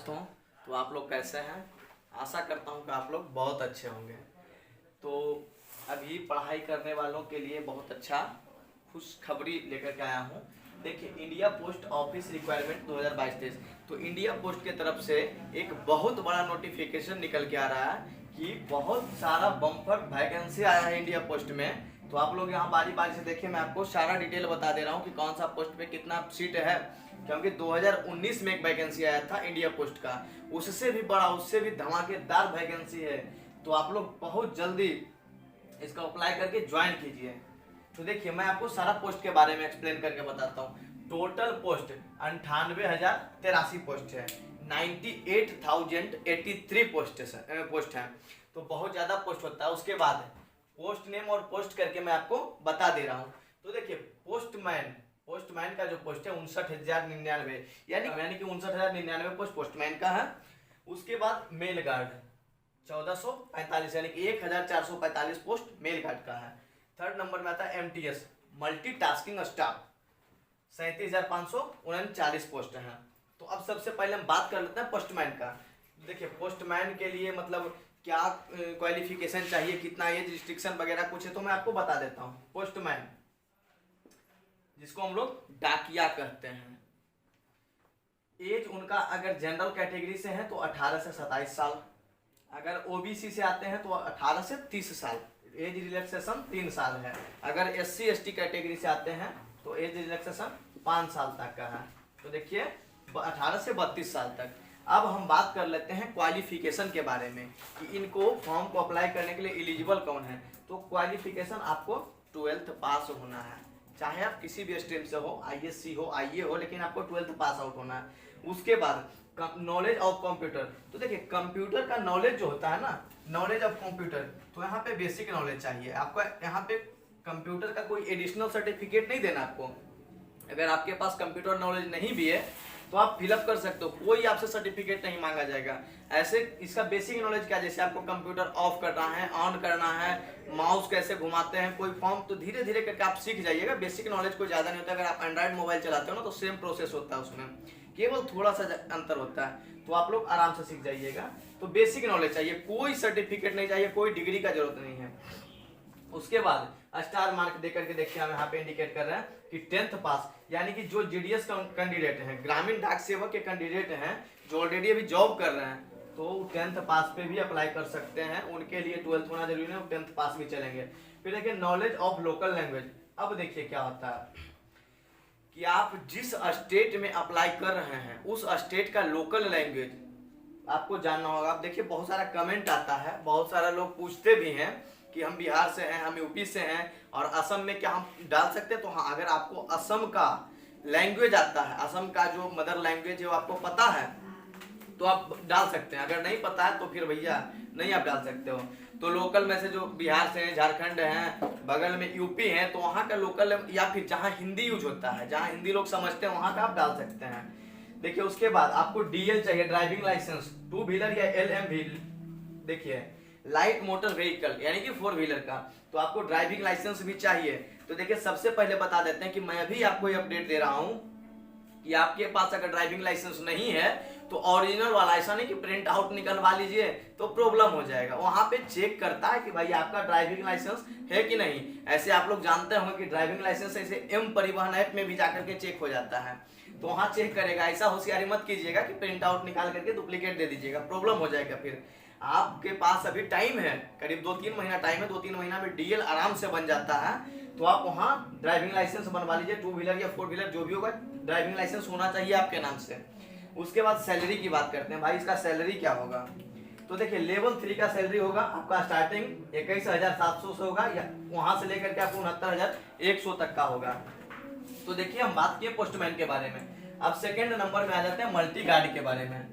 दोस्तों, तो आप लोग कैसे हैं? आशा करता हूं कि आप लोग बहुत अच्छे होंगे। तो अभी पढ़ाई करने वालों के लिए बहुत अच्छा खुशखबरी लेकर के आया हूं। देखिए, इंडिया पोस्ट ऑफिस रिक्वायरमेंट 2022-23, तो इंडिया पोस्ट के तरफ से एक बहुत बड़ा नोटिफिकेशन निकल के आ रहा है कि बहुत सारा बम्पर वैकेंसी आया है इंडिया पोस्ट में। तो आप लोग यहाँ बारी बारी से देखिए, मैं आपको सारा डिटेल बता दे रहा हूँ कि कौन सा पोस्ट पे कितना सीट है, क्योंकि 2019 में एक वैकेंसी आया था इंडिया पोस्ट का, उससे भी बड़ा, उससे भी धमाकेदार वैकेंसी है। तो आप लोग बहुत जल्दी इसका अप्लाई करके ज्वाइन कीजिए। तो देखिए, मैं आपको सारा पोस्ट के बारे में एक्सप्लेन करके बताता हूँ। टोटल पोस्ट 98,083 पोस्ट है, 98,083 पोस्ट है। तो बहुत ज्यादा पोस्ट होता है। उसके बाद पोस्ट नेम और पोस्ट करके मैं आपको बता दे रहा हूँ। तो देखिए, पोस्टमैन का जो पोस्ट है 59,099, यानी कि 59,099 पोस्ट पोस्टमैन का है। उसके बाद मेल गार्ड 1445, यानी कि 1445 पोस्ट मेल गार्ड का है। थर्ड नंबर में आता है एमटीएस मल्टीटास्किंग स्टाफ, 37,539 पोस्ट हैं। तो अब सबसे पहले हम बात कर लेते हैं पोस्टमैन का। देखिए, पोस्टमैन के लिए मतलब क्या क्वालिफिकेशन चाहिए, कितना एज रिस्ट्रिक्शन वगैरह कुछ है, तो मैं आपको बता देता हूँ। पोस्टमैन, जिसको हम लोग डाकिया कहते हैं, एज उनका अगर जनरल कैटेगरी से है तो 18 से 27 साल, अगर ओबीसी से आते हैं तो 18 से 30 साल, एज रिलैक्सेशन 3 साल है। अगर एससी एसटी कैटेगरी से आते हैं तो एज रिलैक्सेशन 5 साल तक का है। तो देखिए, 18 से 32 साल तक। अब हम बात कर लेते हैं क्वालिफिकेशन के बारे में कि इनको फॉर्म को अप्लाई करने के लिए एलिजिबल कौन है। तो क्वालिफिकेशन आपको 12th पास होना है, चाहे आप किसी भी स्ट्रीम से हो, आईएससी हो, आईए हो, लेकिन आपको 12th पास आउट होना है। उसके बाद नॉलेज ऑफ कंप्यूटर। तो देखिए, कंप्यूटर का नॉलेज जो होता है ना, नॉलेज ऑफ कंप्यूटर, तो यहाँ पे बेसिक नॉलेज चाहिए आपको। यहाँ पे कंप्यूटर का कोई एडिशनल सर्टिफिकेट नहीं देना आपको। अगर आपके पास कंप्यूटर नॉलेज नहीं भी है तो आप फिलअप कर सकते हो, कोई आपसे सर्टिफिकेट नहीं मांगा जाएगा। ऐसे इसका बेसिक नॉलेज क्या, जैसे आपको कंप्यूटर ऑफ करना है, ऑन करना है, माउस कैसे घुमाते हैं, कोई फॉर्म, तो धीरे धीरे करके आप सीख जाइएगा। बेसिक नॉलेज कोई ज्यादा नहीं होता। अगर आप एंड्रॉइड मोबाइल चलाते हो ना तो सेम प्रोसेस होता है, उसमें केवल थोड़ा सा अंतर होता है, तो आप लोग आराम से सीख जाइएगा। तो बेसिक नॉलेज चाहिए, कोई सर्टिफिकेट नहीं चाहिए, कोई डिग्री का जरूरत नहीं है। उसके बाद स्टार मार्क देकर के देखिए, हम यहाँ पे इंडिकेट कर रहे हैं कि 10th पास, यानी कि जो जीडीएस कैंडिडेट हैं, ग्रामीण डाक सेवक के कैंडिडेट हैं, जो ऑलरेडी अभी जॉब कर रहे हैं, तो 10th पास पे भी अप्लाई कर सकते हैं। उनके लिए 12th होना जरूरी है, 10th पास भी चलेंगे। फिर देखिए, नॉलेज ऑफ लोकल लैंग्वेज। अब देखिए क्या होता है कि आप जिस स्टेट में अप्लाई कर रहे हैं उस स्टेट का लोकल लैंग्वेज आपको जानना होगा। आप देखिए, बहुत सारा कमेंट आता है, बहुत सारा लोग पूछते भी हैं कि हम बिहार से हैं, हम यूपी से हैं और असम में क्या हम डाल सकते हैं। तो हाँ, अगर आपको असम का लैंग्वेज आता है, असम का जो मदर लैंग्वेज है वो आपको पता है, तो आप डाल सकते हैं। अगर नहीं पता है तो फिर भैया नहीं आप डाल सकते हो। तो लोकल में से जो बिहार से हैं, झारखंड हैं, बगल में यूपी हैं, तो वहाँ का लोकल, या फिर जहाँ हिंदी यूज होता है, जहाँ हिंदी लोग समझते हैं, वहाँ का आप डाल सकते हैं। देखिए, उसके बाद आपको डीएल चाहिए, ड्राइविंग लाइसेंस, 2 व्हीलर या एलएम भी। देखिए, लाइट मोटर व्हीकल यानी कि 4 व्हीलर का, तो आपको ड्राइविंग लाइसेंस भी चाहिए। तो देखिए, सबसे पहले बता देते हैं कि मैं भी आपको ये अपडेट दे रहा हूँ कि आपके पास अगर ड्राइविंग लाइसेंस नहीं है तो ओरिजिनल वाला, ऐसा नहीं कि प्रिंट आउट निकलवा लीजिए तो प्रॉब्लम हो जाएगा। वहां पे चेक करता है कि भाई आपका ड्राइविंग लाइसेंस है कि नहीं। ऐसे आप लोग जानते होंगे कि ड्राइविंग लाइसेंस ऐसे एम परिवहन ऐप में भी जाकर के चेक हो जाता है, तो वहां चेक करेगा। ऐसा होशियारी मत कीजिएगा कि प्रिंट आउट निकाल करके डुप्लीकेट दे दीजिएगा, प्रॉब्लम हो जाएगा। फिर आपके पास अभी टाइम है, करीब 2-3 महीना टाइम है, 2-3 महीना में डीएल आराम से बन जाता है। तो आप वहां ड्राइविंग लाइसेंस बनवा लीजिए, 2 व्हीलर या 4 व्हीलर जो भी होगा, ड्राइविंग लाइसेंस होना चाहिए आपके नाम से। उसके बाद सैलरी की बात करते हैं। भाई, इसका सैलरी क्या होगा? तो देखिए, लेवल 3 का सैलरी होगा आपका, स्टार्टिंग 21,700 से होगा, या वहां से लेकर के आपको 69,100 तक का होगा। तो देखिए, हम बात किए पोस्टमैन के बारे में। अब सेकंड नंबर में आ जाते हैं मल्टी गार्ड के बारे में।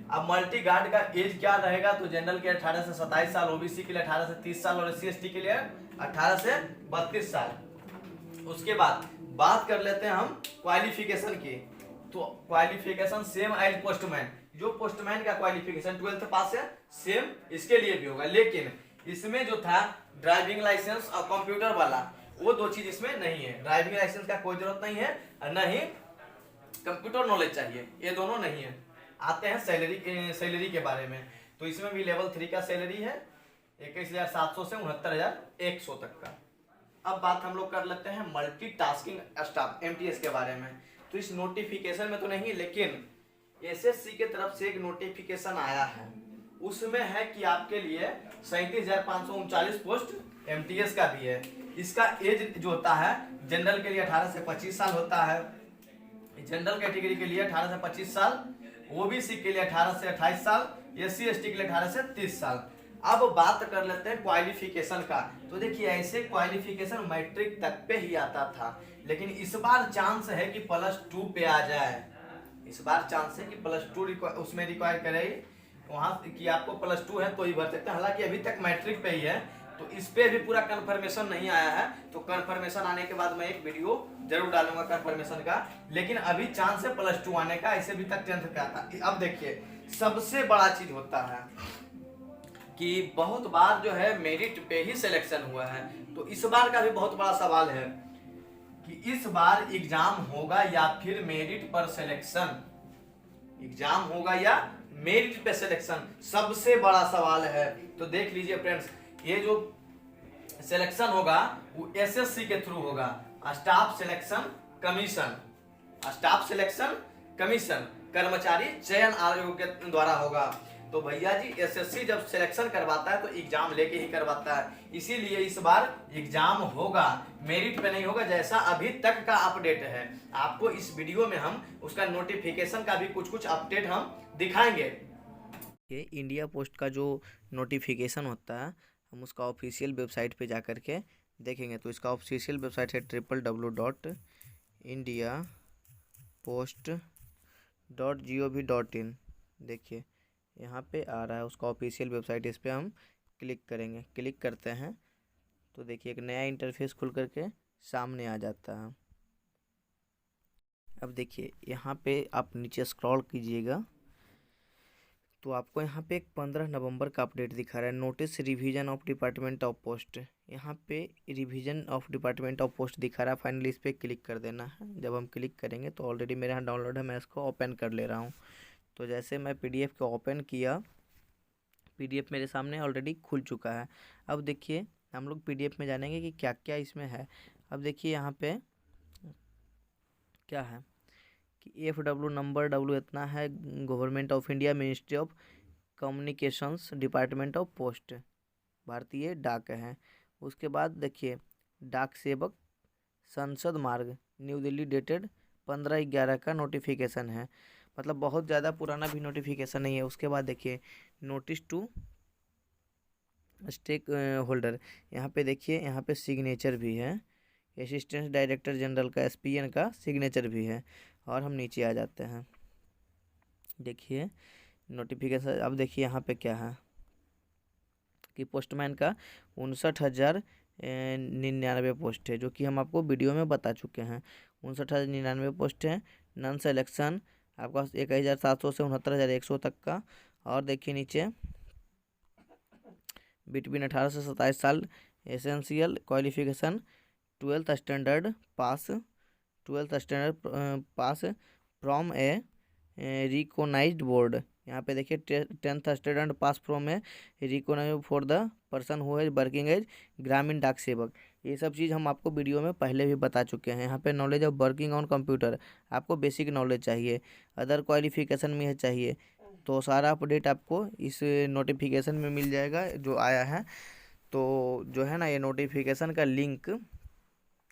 अब मल्टी गार्ड का एज क्या रहेगा? तो जनरल के 18 से 27 साल, ओबीसी के लिए 18 से 30 साल और एससी एसटी के लिए 18 से 32 साल। उसके बाद बात कर लेते हैं हम क्वालिफिकेशन की। तो क्वालिफिकेशन सेम एज पोस्टमैन, जो पोस्टमैन का क्वालिफिकेशन 12th पास है, सेम इसके लिए भी होगा। लेकिन इसमें जो था ड्राइविंग लाइसेंस और कंप्यूटर वाला, वो 2 चीज इसमें नहीं है। ड्राइविंग लाइसेंस का कोई जरूरत नहीं है और न ही कंप्यूटर नॉलेज चाहिए, ये दोनों नहीं है। आते हैं सैलरी के बारे में। तो इसमें भी लेवल 3 का सैलरी है 21,700 से 69,100 तक का। अब बात हम लोग कर लेते हैं मल्टीटास्किंग स्टाफ MTS के बारे में। तो इस नोटिफिकेशन में तो नहीं, लेकिन SSC के तरफ से एक नोटिफिकेशन आया है, उसमें है कि आपके लिए 37,539 पोस्ट MTS का भी है। इसका एज जो होता है जनरल के लिए 18 से 25 साल होता है, जनरल कैटेगरी के लिए 18 से 25 साल, OBC के लिए 18 से 28 साल, SC ST के लिए 18 से 30 साल। अब बात कर लेते हैं क्वालिफिकेशन का। तो देखिए ऐसे क्वालिफिकेशन मैट्रिक तक पे ही आता था, लेकिन इस बार चांस है कि +2 पे आ जाए। इस बार चांस है कि +2 उसमें रिक्वायर करे, वहाँ कि आपको +2 है तो ही भर सकते हैं। हालांकि अभी तक मैट्रिक पे ही है, तो इस पे भी पूरा कंफर्मेशन नहीं आया है। तो कंफर्मेशन आने के बाद मैं एक वीडियो जरूर डालूंगा कंफर्मेशन का, लेकिन अभी चांस है +2 आने का। ऐसे भी तक 10th का था। अब देखिए सबसे बड़ा चीज होता है कि बहुत बार जो है मेरिट पे ही सिलेक्शन हुआ है। तो इस बार का भी बहुत बड़ा सवाल है कि इस बार एग्जाम होगा या फिर मेरिट पर सिलेक्शन, एग्जाम होगा या मेरिट पे सिलेक्शन, सबसे बड़ा सवाल है। तो देख लीजिए फ्रेंड्स, ये जो सिलेक्शन होगा वो SSC के थ्रू होगा, staff selection commission, staff selection commission, कर्मचारी चयन आयोग के द्वारा होगा। तो भैया जी SSC जब सिलेक्शन करवाता है तो एग्जाम लेके ही करवाता है, इसीलिए इस बार एग्जाम होगा, मेरिट पे नहीं होगा, जैसा अभी तक का अपडेट है। आपको इस वीडियो में हम उसका नोटिफिकेशन का भी कुछ अपडेट हम दिखाएंगे। ये इंडिया पोस्ट का जो नोटिफिकेशन होता है हम उसका ऑफिशियल वेबसाइट पे जा कर के देखेंगे। तो इसका ऑफिशियल वेबसाइट है www.indiapost.gov.in। देखिए यहाँ पे आ रहा है उसका ऑफिशियल वेबसाइट, इस पर हम क्लिक करेंगे। क्लिक करते हैं तो देखिए एक नया इंटरफेस खुल करके सामने आ जाता है। अब देखिए यहाँ पे आप नीचे स्क्रॉल कीजिएगा तो आपको यहाँ पे एक 15 नवंबर का अपडेट दिखा रहा है, notice revision of department of post. यहाँ पे revision of department of post दिखा रहा है। फाइनली इस पर क्लिक कर देना है। जब हम क्लिक करेंगे तो ऑलरेडी मेरे यहाँ डाउनलोड है, मैं इसको ओपन कर ले रहा हूँ। तो जैसे मैं PDF को ओपन किया, PDF मेरे सामने ऑलरेडी खुल चुका है। अब देखिए हम लोग PDF में जानेंगे कि क्या क्या इसमें है। अब देखिए यहाँ पे क्या है कि FW नंबर W इतना है, government of India, ministry of communications, department of post, भारतीय डाक है। उसके बाद देखिए डाक सेवक संसद मार्ग, न्यू दिल्ली, डेटेड 15/11 का नोटिफिकेशन है, मतलब बहुत ज़्यादा पुराना भी नोटिफिकेशन नहीं है। उसके बाद देखिए नोटिस टू स्टेक होल्डर, यहाँ पे देखिए यहाँ पे सिग्नेचर भी है, असिस्टेंट डायरेक्टर जनरल का SPN का सिग्नेचर भी है। और हम नीचे आ जाते हैं, देखिए नोटिफिकेशन। अब देखिए यहाँ पे क्या है कि पोस्टमैन का 59,099 पोस्ट है, जो कि हम आपको वीडियो में बता चुके हैं। 59,099 पोस्ट है। नॉन सेलेक्शन आपका 21,700 से 69,100 तक का। और देखिए नीचे बिटवीन 18 से 27 साल, essential qualification 12th standard pass from a recognised board. यहाँ पे देखिए 10th standard pass from a recognised for the person who is working as Gramin Dak सेवक। ये सब चीज़ हम आपको वीडियो में पहले भी बता चुके हैं। यहाँ पे knowledge of working on computer, आपको बेसिक नॉलेज चाहिए, अदर क्वालिफिकेशन में चाहिए, तो सारा अपडेट आपको इस नोटिफिकेशन में मिल जाएगा जो आया है। तो जो है ना ये नोटिफिकेशन का लिंक,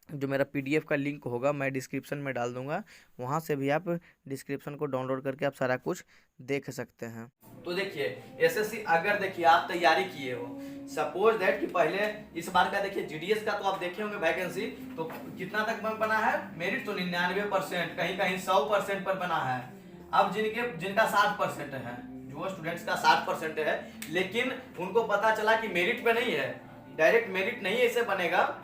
जो मेरा PDF का लिंक होगा मैं डिस्क्रिप्शन में डाल दूंगा, वहाँ से भी आप डिस्क्रिप्शन को डाउनलोड करके आप सारा कुछ देख सकते हैं। तो देखिए SSC अगर देखिए आप तैयारी किए हो, सपोज दैट कि पहले इस बार का देखिए GDS का तो आप देखे होंगे वैकेंसी, तो कितना तक बना है मेरिट, तो 99%, कहीं कहीं 100% पर बना है। अब जिनका 60% है, जो स्टूडेंट्स का 60% है, लेकिन उनको पता चला कि मेरिट पे नहीं है, डायरेक्ट मेरिट नहीं ऐसे बनेगा,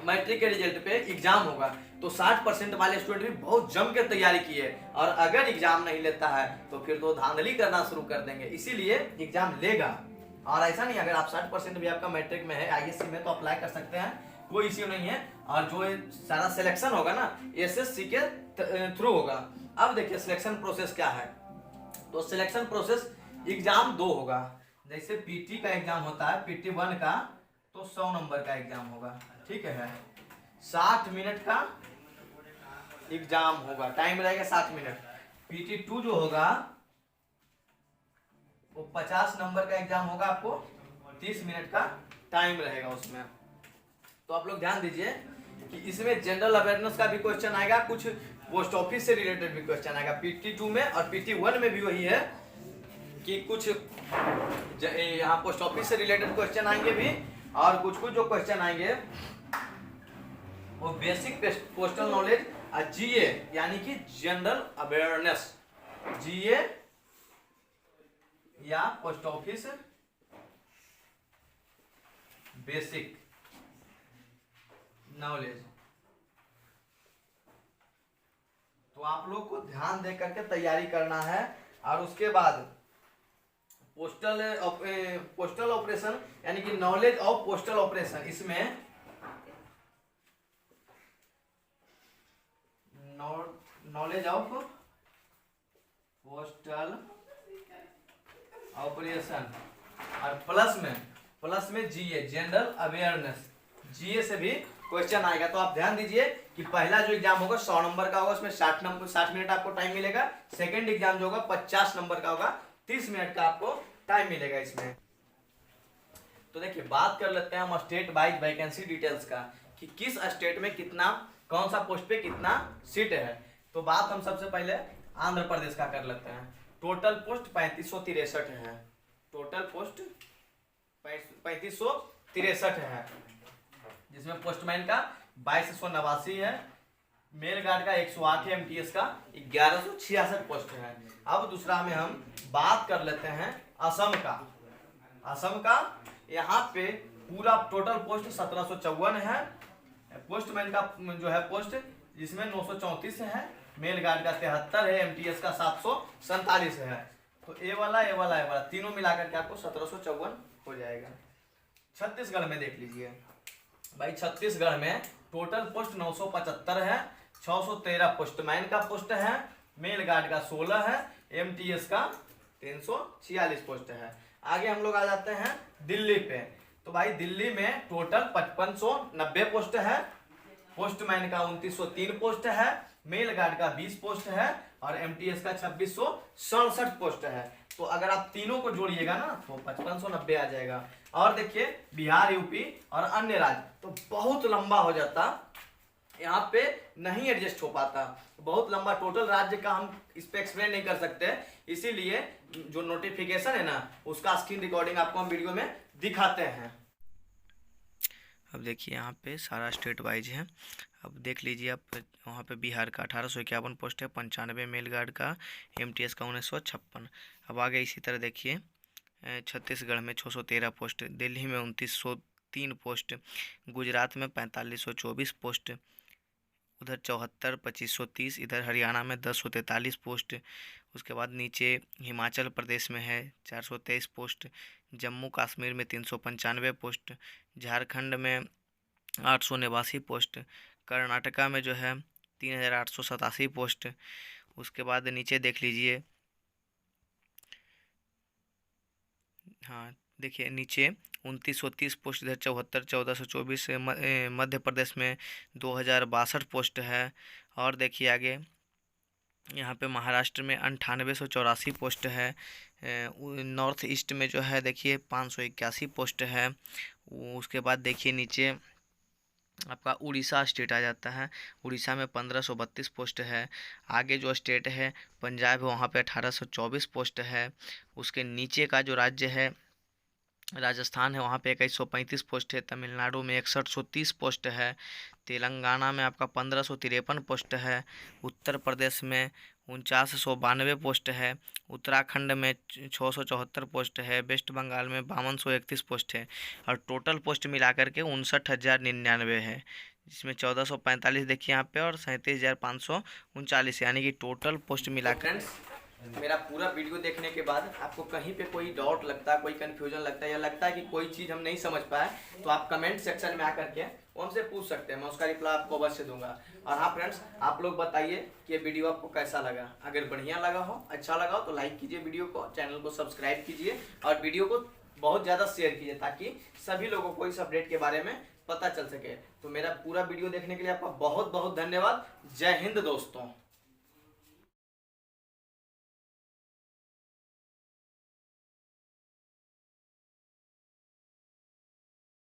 मैट्रिक के रिजल्ट पे एग्जाम होगा। तो 60% वाले स्टूडेंट भी बहुत जम के तैयारी किए, और अगर एग्जाम नहीं लेता है तो फिर तो धांधली करना शुरू कर देंगे, इसीलिए एग्जाम लेगा। और ऐसा नहीं, अगर आप 60% भी आपका मैट्रिक में है, ISC में, तो अप्लाई कर सकते हैं, कोई इश्यू नहीं है। और जो सारा सिलेक्शन होगा ना SSC के थ्रू होगा। अब देखिए सिलेक्शन प्रोसेस क्या है। तो सिलेक्शन प्रोसेस एग्जाम 2 होगा। जैसे पीटी का एग्जाम होता है, पीटी 1 का तो 100 नंबर का एग्जाम होगा, ठीक है। 60 मिनट का एग्जाम होगा, टाइम रहेगा 60 मिनट। पीटी 2 जो होगा वो 50 नंबर का एग्जाम होगा, आपको 30 मिनट का टाइम रहेगा उसमें। तो आप लोग ध्यान दीजिए कि इसमें जनरल अवेयरनेस का भी क्वेश्चन आएगा, कुछ पोस्ट ऑफिस से रिलेटेड भी क्वेश्चन आएगा पीटी 2 में, और पीटी 1 में भी वही है कि कुछ यहाँ पोस्ट ऑफिस से रिलेटेड क्वेश्चन आएंगे भी, और कुछ कुछ जो क्वेश्चन आएंगे वो बेसिक पोस्टल नॉलेज, जीए यानी कि जनरल अवेयरनेस, जीए या पोस्ट ऑफिस बेसिक नॉलेज। तो आप लोग को ध्यान दे करके तैयारी करना है। और उसके बाद पोस्टल ऑपरेशन यानी कि नॉलेज ऑफ पोस्टल ऑपरेशन, इसमें नॉलेज ऑफ पोस्टल ऑपरेशन, और प्लस में जीए जनरल अवेयरनेस, जीए से भी क्वेश्चन आएगा। तो आप ध्यान दीजिए कि पहला जो एग्जाम होगा 100 नंबर का होगा, उसमें 60 मिनट आपको टाइम मिलेगा। सेकंड एग्जाम जो होगा 50 नंबर का होगा, 30 मिनट का आपको टाइम मिलेगा इसमें। तो देखिए बात कर लेते हैं हम स्टेट वाइज वैकेंसी डिटेल्स का, कि किस स्टेट में कितना, कौन सा पोस्ट पे कितना सीट है। तो बात हम सबसे पहले आंध्र प्रदेश का कर लेते हैं। टोटल पोस्ट 3563 है, टोटल पोस्ट 3563 है, जिसमें पोस्टमैन का 2289 है, मेल गार्ड का 108 है, एमटीएस का 1166 पोस्ट है। अब दूसरा में हम बात कर लेते हैं असम का। असम का यहाँ पे पूरा टोटल पोस्ट 1754 है, पोस्टमैन का जो है पोस्ट जिसमें 934 है, मेल गार्ड का 73 है, एमटीएस का 747 है। तो ए वाला तीनों मिलाकर के आपको 1754 हो जाएगा। छत्तीसगढ़ में देख लीजिए भाई, छत्तीसगढ़ में टोटल पोस्ट 975 है, 613 पोस्टमैन का पोस्ट है, मेल गार्ड का 16 है, एमटीएस का 346 पोस्ट है। आगे हम लोग आ जाते हैं दिल्ली पे। तो भाई दिल्ली में टोटल 5590 पोस्ट है, पोस्टमैन का 2903 पोस्ट है, मेल गार्ड का 20 पोस्ट है, और एमटीएस का 2667 पोस्ट है। तो अगर आप तीनों को जोड़िएगा ना तो 5590 आ जाएगा। और देखिए बिहार, यूपी और अन्य राज्य तो बहुत लंबा हो जाता, यहाँ पे नहीं एडजस्ट हो पाता, बहुत लंबा टोटल राज्य का हम इस पे एक्सप्लेन नहीं कर सकते। इसीलिए जो नोटिफिकेशन है ना उसका स्क्रीन रिकॉर्डिंग आपको हम वीडियो में दिखाते हैं। अब देखिए यहाँ पे सारा स्टेट वाइज है। अब देख लीजिए आप, वहाँ पे बिहार का 1851 पोस्ट है, 95 मेल गार्ड का, एमटीएस का 1956। अब आगे इसी तरह देखिए छत्तीसगढ़ में 613 पोस्ट, दिल्ली में 2903 पोस्ट, गुजरात में 4524 पोस्ट, उधर 74 2530, इधर हरियाणा में 1043 पोस्ट। उसके बाद नीचे हिमाचल प्रदेश में है 423 पोस्ट, जम्मू कश्मीर में 395 पोस्ट, झारखंड में 889 पोस्ट, कर्नाटका में जो है 3887 पोस्ट। उसके बाद नीचे देख लीजिए, हाँ देखिए नीचे 2930 पोस्ट, इधर 74 1424, मध्य प्रदेश में 2062 पोस्ट है। और देखिए आगे यहाँ पे महाराष्ट्र में 9884 पोस्ट है, नॉर्थ ईस्ट में जो है देखिए 581 पोस्ट है। उसके बाद देखिए नीचे आपका उड़ीसा स्टेट आ जाता है, उड़ीसा में 1532 पोस्ट है। आगे जो स्टेट है पंजाब है, वहाँ पे 1824 पोस्ट है। उसके नीचे का जो राज्य है राजस्थान है, वहाँ पे 2135 पोस्ट है। तमिलनाडु में 6130 पोस्ट है, तेलंगाना में आपका 1553 पोस्ट है, उत्तर प्रदेश में 4992 पोस्ट है, उत्तराखंड में 674 पोस्ट है, वेस्ट बंगाल में 5231 पोस्ट है। और टोटल पोस्ट मिलाकर के 59,099 है, जिसमें 1445 देखिए यहाँ पे और 37,539, यानी कि टोटल पोस्ट मिलाकर। मेरा पूरा वीडियो देखने के बाद आपको कहीं पे कोई डाउट लगता है, कोई कन्फ्यूजन लगता है या लगता है कि कोई चीज़ हम नहीं समझ पाए, तो आप कमेंट सेक्शन में आकर के वो हमसे पूछ सकते हैं, मैं उसका रिप्लाई आपको अवश्य दूंगा। और हाँ फ्रेंड्स, आप लोग बताइए कि ये वीडियो आपको कैसा लगा। अगर बढ़िया लगा हो, अच्छा लगा हो तो लाइक कीजिए वीडियो को, चैनल को सब्सक्राइब कीजिए और वीडियो को बहुत ज़्यादा शेयर कीजिए ताकि सभी लोगों को इस अपडेट के बारे में पता चल सके। तो मेरा पूरा वीडियो देखने के लिए आपका बहुत बहुत धन्यवाद। जय हिंद दोस्तों।